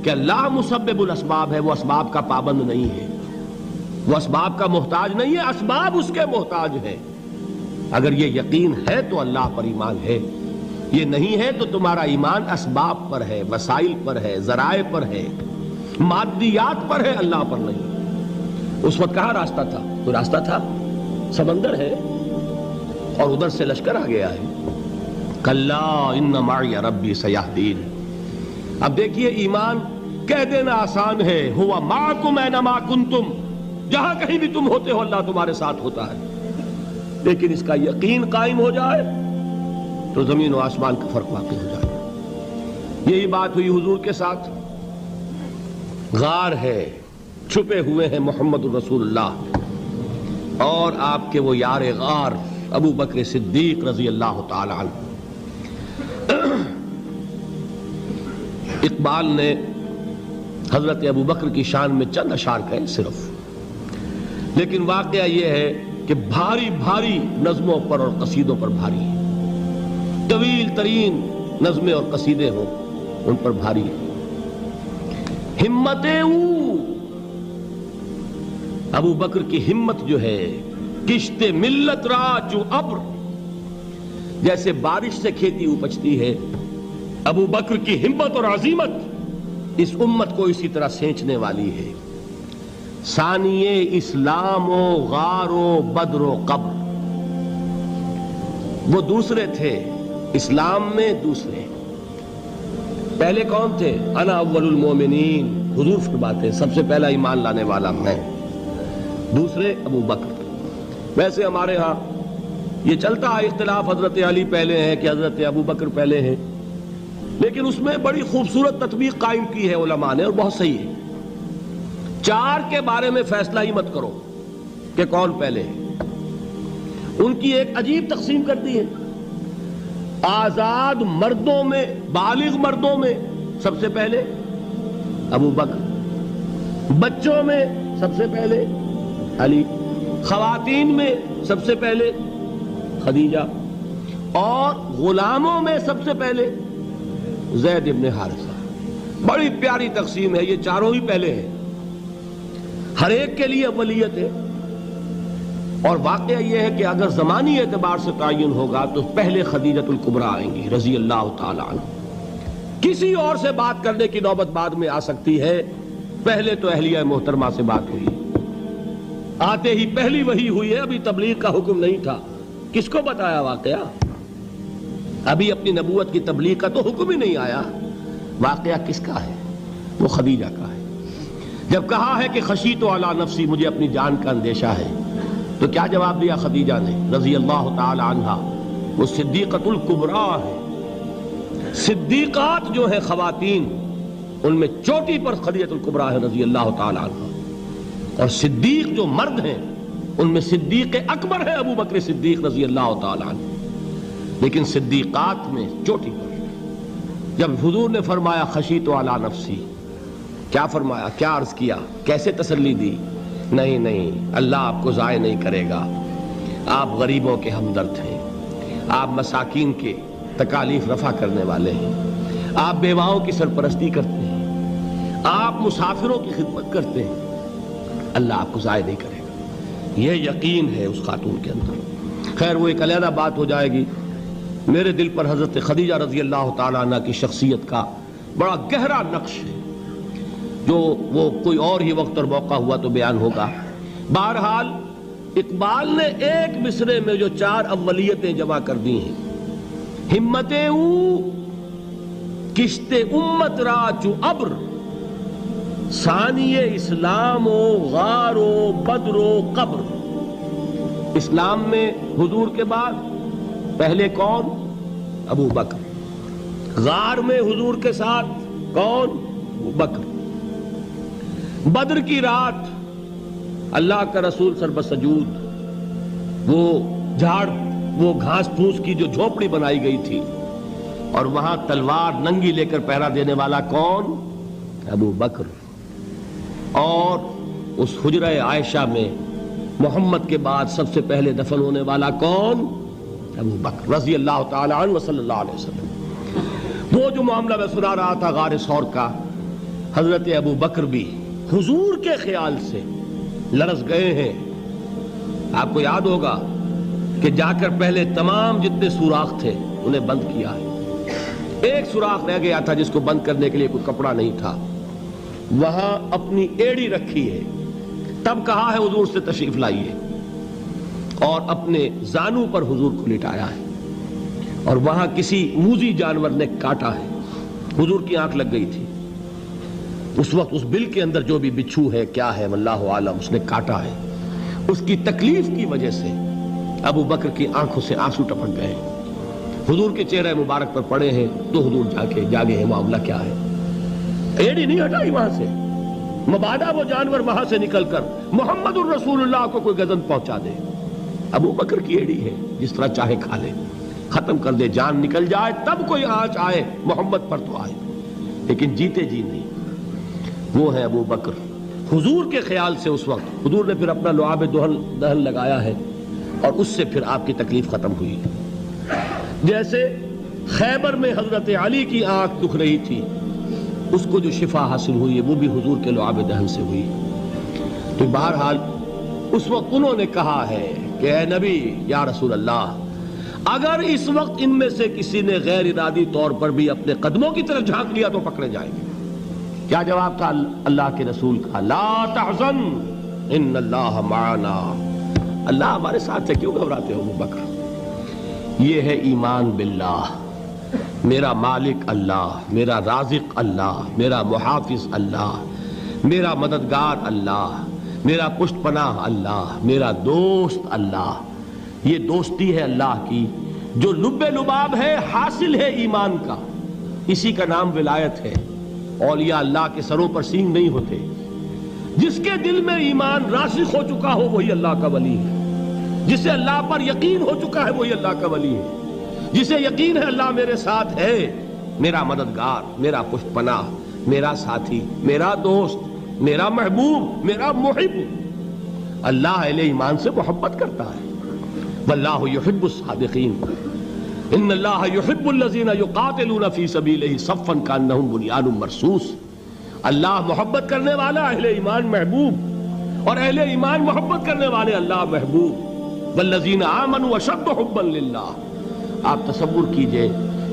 کہ اللہ مسبب الاسباب ہے، وہ اسباب کا پابند نہیں ہے، وہ اسباب کا محتاج نہیں ہے، اسباب اس کے محتاج ہیں۔ اگر یہ یقین ہے تو اللہ پر ایمان ہے، یہ نہیں ہے تو تمہارا ایمان اسباب پر ہے، وسائل پر ہے، ذرائع پر ہے، مادیات پر ہے، اللہ پر نہیں۔ اس وقت کہاں راستہ تھا؟ کوئی راستہ تھا؟ سمندر ہے اور ادھر سے لشکر آ گیا ہے۔ کلا ان معی ربی سیہدین۔ اب دیکھیے ایمان کہہ دینا آسان ہے، ہوا معکم اینما کنتم، جہاں کہیں بھی تم ہوتے ہو اللہ تمہارے ساتھ ہوتا ہے، لیکن اس کا یقین قائم ہو جائے تو زمین و آسمان کا فرق واقع ہو جائے۔ یہی بات ہوئی حضور کے ساتھ۔ غار ہے، چھپے ہوئے ہیں محمد الرسول اللہ اور آپ کے وہ یار غار ابو بکر صدیق رضی اللہ تعالی عنہ۔ اقبال نے حضرت ابو بکر کی شان میں چند اشعار کہے صرف، لیکن واقعہ یہ ہے کہ بھاری بھاری نظموں پر اور قصیدوں پر بھاری ہے، طویل ترین نظمیں اور قصیدے ہوں ان پر بھاری ہے۔ ہمتیں ابو بکر کی ہمت جو ہے، کشت ملت را جو ابر، جیسے بارش سے کھیتی اپجتی ہے، ابو بکر کی ہمت اور عزیمت اس امت کو اسی طرح سینچنے والی ہے۔ ثانیے اسلام و غار و بدر و قبر، وہ دوسرے تھے اسلام میں، دوسرے پہلے کون تھے؟ انا اول المومنین، حضور فرماتے ہیں سب سے پہلا ایمان لانے والا میں، دوسرے ابو بکر۔ ویسے ہمارے ہاں یہ چلتا ہے اختلاف، حضرت علی پہلے ہیں کہ حضرت ابو بکر پہلے ہیں، لیکن اس میں بڑی خوبصورت تطبیق قائم کی ہے علماء نے اور بہت صحیح ہے۔ چار کے بارے میں فیصلہ ہی مت کرو کہ کون پہلے ہے، ان کی ایک عجیب تقسیم کر دی ہے۔ آزاد مردوں میں، بالغ مردوں میں سب سے پہلے ابو بکر، بچوں میں سب سے پہلے علی، خواتین میں سب سے پہلے خدیجہ، اور غلاموں میں سب سے پہلے زید ابن حارثہ۔ بڑی پیاری تقسیم ہے، یہ چاروں ہی پہلے ہیں، ہر ایک کے لیے اولیت ہے۔ اور واقعہ یہ ہے کہ اگر زمانی اعتبار سے تعین ہوگا تو پہلے خدیجۃ الکبریٰ آئیں گی رضی اللہ تعالی عنہ۔ کسی اور سے بات کرنے کی نوبت بعد میں آ سکتی ہے، پہلے تو اہلیہ محترمہ سے بات ہوئی، آتے ہی پہلی وحی ہوئی ہے، ابھی تبلیغ کا حکم نہیں تھا۔ کس کو بتایا واقعہ؟ ابھی اپنی نبوت کی تبلیغ کا تو حکم ہی نہیں آیا۔ واقعہ کس کا ہے؟ وہ خدیجہ کا ہے۔ جب کہا ہے کہ خشیت علی نفسی، مجھے اپنی جان کا اندیشہ ہے، تو کیا جواب دیا خدیجہ نے رضی اللہ تعالی عنہا؟ وہ صدیقۃ الکبریٰ ہے۔ صدیقات جو ہیں خواتین، ان میں چوٹی پر خدیجۃ الکبریٰ ہے رضی اللہ تعالی عنہا، اور صدیق جو مرد ہیں ان میں صدیق اکبر ہے ابو بکر صدیق رضی اللہ تعالی عنہ، لیکن صدیقات میں چوٹی پر۔ جب حضور نے فرمایا خشیت علی نفسی، کیا فرمایا؟ کیا عرض کیا؟ کیسے تسلی دی؟ نہیں نہیں، اللہ آپ کو ضائع نہیں کرے گا، آپ غریبوں کے ہمدرد ہیں، آپ مساکین کے تکالیف رفع کرنے والے ہیں، آپ بیواؤں کی سرپرستی کرتے ہیں، آپ مسافروں کی خدمت کرتے ہیں، اللہ آپ کو ضائع نہیں کرے گا۔ یہ یقین ہے اس خاتون کے اندر۔ خیر وہ ایک علیحدہ بات ہو جائے گی۔ میرے دل پر حضرت خدیجہ رضی اللہ تعالیٰ عنہ کی شخصیت کا بڑا گہرا نقش ہے، جو وہ کوئی اور ہی وقت اور موقع ہوا تو بیان ہوگا۔ بہرحال اقبال نے ایک مصرے میں جو چار اولیتیں جمع کر دی ہیں، ہمتیں کشت امت را چو ابر، ثانی اسلام و غار و بدر و قبر۔ اسلام میں حضور کے بعد پہلے کون؟ ابو بکر۔ غار میں حضور کے ساتھ کون؟ ابو بکر۔ بدر کی رات اللہ کا رسول سر بسجود، وہ جھاڑ، وہ گھاس پھوس کی جو جھوپڑی بنائی گئی تھی، اور وہاں تلوار ننگی لے کر پہرا دینے والا کون؟ ابو بکر۔ اور اس حجرہ عائشہ میں محمد کے بعد سب سے پہلے دفن ہونے والا کون؟ ابو بکر رضی اللہ تعالی عنہ وصلی اللہ علیہ وسلم۔ وہ جو معاملہ میں سنا رہا تھا غار ثور کا، حضرت ابو بکر بھی حضور کے خیال سے لرز گئے ہیں. آپ کو یاد ہوگا کہ جا کر پہلے تمام جتنے سوراخ تھے انہیں بند کیا ہے. ایک سوراخ رہ گیا تھا جس کو بند کرنے کے لیے کوئی کپڑا نہیں تھا. وہاں اپنی ایڑی رکھی ہے. تب کہا ہے حضور سے تشریف لائیے, اور اپنے زانو پر حضور کو لٹایا ہے. اور وہاں کسی موذی جانور نے کاٹا ہے. حضور کی آنکھ لگ گئی تھی. اس وقت اس بل کے اندر جو بھی بچھو ہے کیا ہے واللہ عالم, اس نے کاٹا ہے. اس کی تکلیف کی وجہ سے ابو بکر کی آنکھوں سے آنسو ٹپک گئے. حضور کے چہرے مبارک پر پڑے ہیں تو حضور جاگے ہیں, معاملہ کیا ہے. ایڑی نہیں ہٹائی وہاں سے, مبادا وہ جانور وہاں سے نکل کر محمد الرسول اللہ کو کوئی گزن پہنچا دے. ابو بکر کی ایڑی ہے, جس طرح چاہے کھا لے, ختم کر دے, جان نکل جائے تب کوئی آنچ آئے محمد پر تو آئے, لیکن جیتے جی نہیں. وہ ہے ابو بکر حضور کے خیال سے. اس وقت حضور نے پھر اپنا لعاب دہن لگایا ہے, اور اس سے پھر آپ کی تکلیف ختم ہوئی. جیسے خیبر میں حضرت علی کی آنکھ دکھ رہی تھی, اس کو جو شفا حاصل ہوئی ہے وہ بھی حضور کے لعاب دہن سے ہوئی. تو بہرحال اس وقت انہوں نے کہا ہے کہ اے نبی یا رسول اللہ, اگر اس وقت ان میں سے کسی نے غیر ارادی طور پر بھی اپنے قدموں کی طرف جھانک لیا تو پکڑے جائیں گے. کیا جواب تھا اللہ کے رسول کا؟ لا تحزن ان اللہ معنا. اللہ ہمارے ساتھ ہے, کیوں گھبراتے ہو ابو بکر. یہ ہے ایمان باللہ, میرا مالک اللہ, میرا رازق اللہ, میرا محافظ اللہ, میرا مددگار اللہ, میرا پشت پناہ اللہ, میرا دوست اللہ. یہ دوستی ہے اللہ کی جو لب لباب ہے, حاصل ہے ایمان کا. اسی کا نام ولایت ہے. اولیاء اللہ کے سروں پر سینگ نہیں ہوتے. جس کے دل میں ایمان راسخ ہو چکا ہو وہی اللہ کا ولی ہے. جسے اللہ پر یقین ہو چکا ہے وہی اللہ کا ولی ہے. جسے یقین ہے اللہ میرے ساتھ ہے, میرا مددگار, میرا پشت پناہ, میرا ساتھی, میرا دوست, میرا محبوب, میرا محب. اللہ اہل ایمان سے محبت کرتا ہے. واللہ یحب الصادقین. ان اللہ یحب الذین یقاتلون فی سبیلہ صفا کانہم بنیان مرصوص. اللہ محبت کرنے والا, اہل ایمان محبوب, اور اہل ایمان محبت کرنے والے اللہ محبوب. والذین آمنوا اشد حبا للہ. آپ تصور کیجئے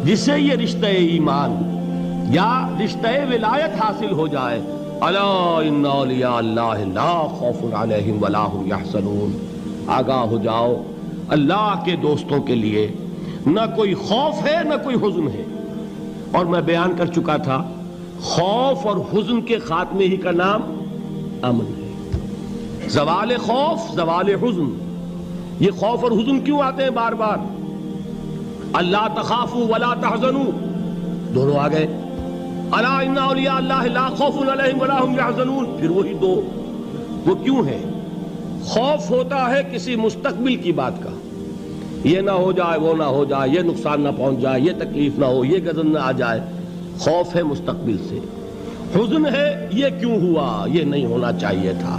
جسے یہ رشتہ ایمان یا رشتہ ولایت حاصل ہو جائے, الا ان اولیاء اللہ لا خوف علیہم ولا هم یحزنون. آگاہ ہو جاؤ, اللہ کے دوستوں کے لیے نہ کوئی خوف ہے نہ کوئی حزن ہے. اور میں بیان کر چکا تھا, خوف اور حزن کے خاتمے ہی کا نام امن ہے. زوال خوف, زوال حزن. یہ خوف اور حزن کیوں آتے ہیں بار بار؟ اللہ تخافوا ولا تحزنوا, دونوں آ گئے. الا ان اولیاء اللہ لا خوف علیہم ولا هم یحزنون, پھر وہی دو. وہ کیوں ہے؟ خوف ہوتا ہے کسی مستقبل کی بات کا, یہ نہ ہو جائے, وہ نہ ہو جائے, یہ نقصان نہ پہنچ جائے, یہ تکلیف نہ ہو, یہ غضب نہ آ جائے. خوف ہے مستقبل سے. حزن ہے یہ کیوں ہوا, یہ نہیں ہونا چاہیے تھا,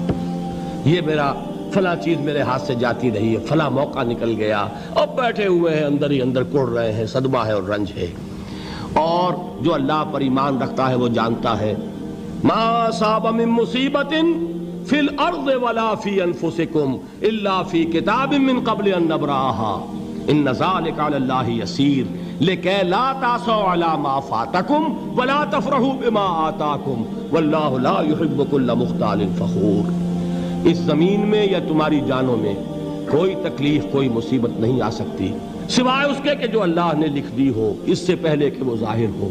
یہ میرا فلاں چیز میرے ہاتھ سے جاتی رہی ہے, فلاں موقع نکل گیا, اب بیٹھے ہوئے ہیں اندر ہی اندر کڑ رہے ہیں, صدمہ ہے اور رنج ہے. اور جو اللہ پر ایمان رکھتا ہے وہ جانتا ہے ما اصاب من مصیبت فی الارض ولا فی انفسکم الا فی کتاب من قبل ان نبرأها ان ذلک علی اللہ یسیر لکی لا تعصوا علی ما فاتکم ولا تفرحوا بما آتاکم واللہ لا يحب کل مختال فخور. اس زمین میں یا تمہاری جانوں میں کوئی تکلیف, کوئی مصیبت نہیں آ سکتی سوائے اس کے کہ جو اللہ نے لکھ دی ہو, اس سے پہلے کہ وہ ظاہر ہو.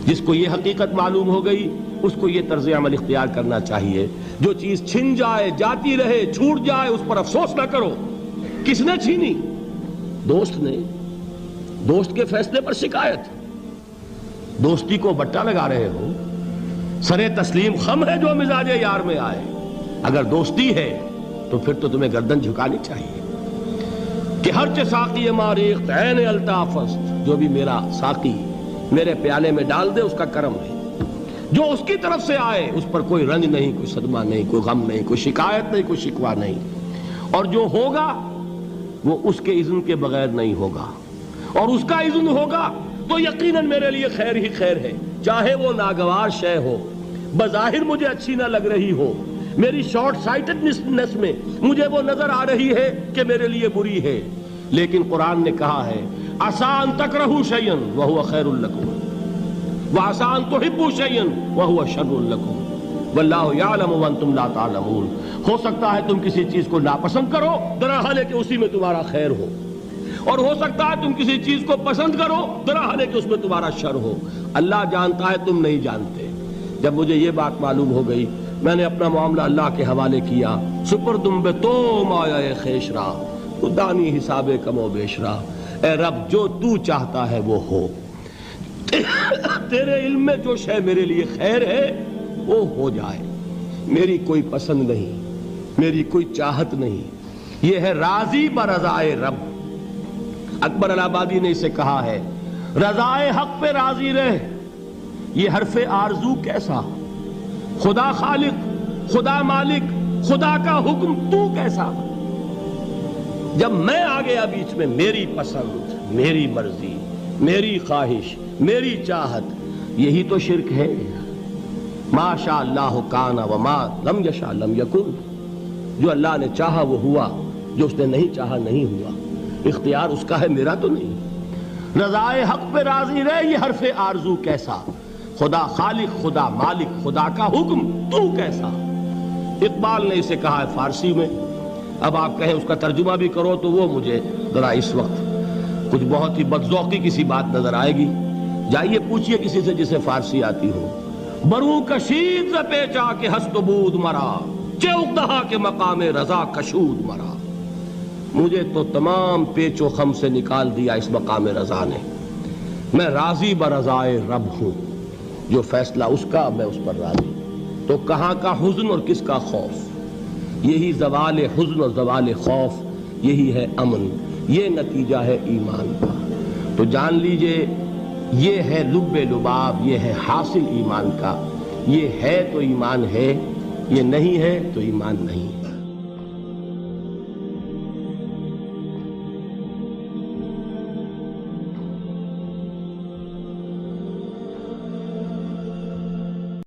جس کو یہ حقیقت معلوم ہو گئی اس کو یہ طرز عمل اختیار کرنا چاہیے. جو چیز چھن جائے, جاتی رہے, چھوٹ جائے, اس پر افسوس نہ کرو. کس نے چھینی؟ دوست نے. دوست کے فیصلے پر شکایت. دوستی کو بٹا لگا رہے ہو, سرے تسلیم خم ہے جو مزاج یار میں آئے. اگر دوستی ہے تو پھر تو تمہیں گردن جھکانی چاہیے کہ ہر ساقی ماریخت عین الطافست, جو بھی میرا ساقی میرے پیالے میں ڈال دے اس کا کرم ہے. جو اس کی طرف سے آئے اس پر کوئی رنج نہیں, کوئی صدمہ نہیں, کوئی غم نہیں, کوئی شکایت نہیں, کوئی شکوہ نہیں. اور جو ہوگا وہ اس کے اذن کے بغیر نہیں ہوگا, اور اس کا اذن ہوگا تو یقیناً میرے لیے خیر ہی خیر ہے, چاہے وہ ناگوار شے ہو, بظاہر مجھے اچھی نہ لگ رہی ہو، میری شارٹ سائٹڈنس میں مجھے وہ نظر آ رہی ہے کہ میرے لیے بری ہے، لیکن قرآن نے کہا ہے عسیٰ ان تکرہوا شیئا وہو خیر لکم وعسیٰ ان تحبوا شیئا وہو شر لکم واللہ یعلم وانتم لا تعلمون۔ ہو سکتا ہے تم کسی چیز کو ناپسند کرو درحال ہے کہ اسی میں تمہارا خیر ہو، اور ہو سکتا ہے تم کسی چیز کو پسند کرو درحال ہے کہ اس میں تمہارا شر ہو۔ اللہ جانتا ہے، تم نہیں جانتے۔ جب مجھے یہ بات معلوم ہو گئی، میں نے اپنا معاملہ اللہ کے حوالے کیا۔ سپردم بے تو مایا خیشرا تو دانی حساب کم و بیشرا، اے رب جو تو چاہتا ہے وہ ہو، تیرے علم میں جو شے میرے لیے خیر ہے وہ ہو جائے، میری کوئی پسند نہیں، میری کوئی چاہت نہیں، یہ ہے راضی برضائے رب۔ اکبر الہآبادی نے اسے کہا ہے رضائے حق پہ راضی رہ، یہ حرف آرزو کیسا، خدا خالق، خدا مالک، خدا کا حکم تو کیسا۔ جب میں آ گیا بیچ میں، میری پسند، میری مرضی، میری خواہش، میری چاہت، یہی تو شرک ہے۔ ما شاء اللہ کان وما لم یشاء لم یکن، جو اللہ نے چاہا وہ ہوا، جو اس نے نہیں چاہا نہیں ہوا، اختیار اس کا ہے، میرا تو نہیں۔ رضائے حق پہ راضی رہ، یہ حرف آرزو کیسا، خدا خالق، خدا مالک، خدا کا حکم تو کیسا۔ اقبال نے اسے کہا ہے فارسی میں، اب آپ کہیں اس کا ترجمہ بھی کرو تو وہ مجھے ذرا اس وقت کچھ بہت ہی بدذوقی کسی بات نظر آئے گی۔ جائیے پوچھئے کسی سے جسے فارسی آتی ہو، برو کشید ز پیچا کے ہست و بود مرا، چے اقدہا کے مقام رضا کشود مرا۔ مجھے تو تمام پیچ و خم سے نکال دیا اس مقام رضا نے، میں راضی برضائے رب ہوں، جو فیصلہ اس کا میں اس پر راضی۔ تو کہاں کا حزن اور کس کا خوف، یہی زوال حزن اور زوال خوف، یہی ہے امن، یہ نتیجہ ہے ایمان کا۔ تو جان لیجئے یہ ہے لب لباب، یہ ہے حاصل ایمان کا، یہ ہے تو ایمان ہے، یہ نہیں ہے تو ایمان نہیں۔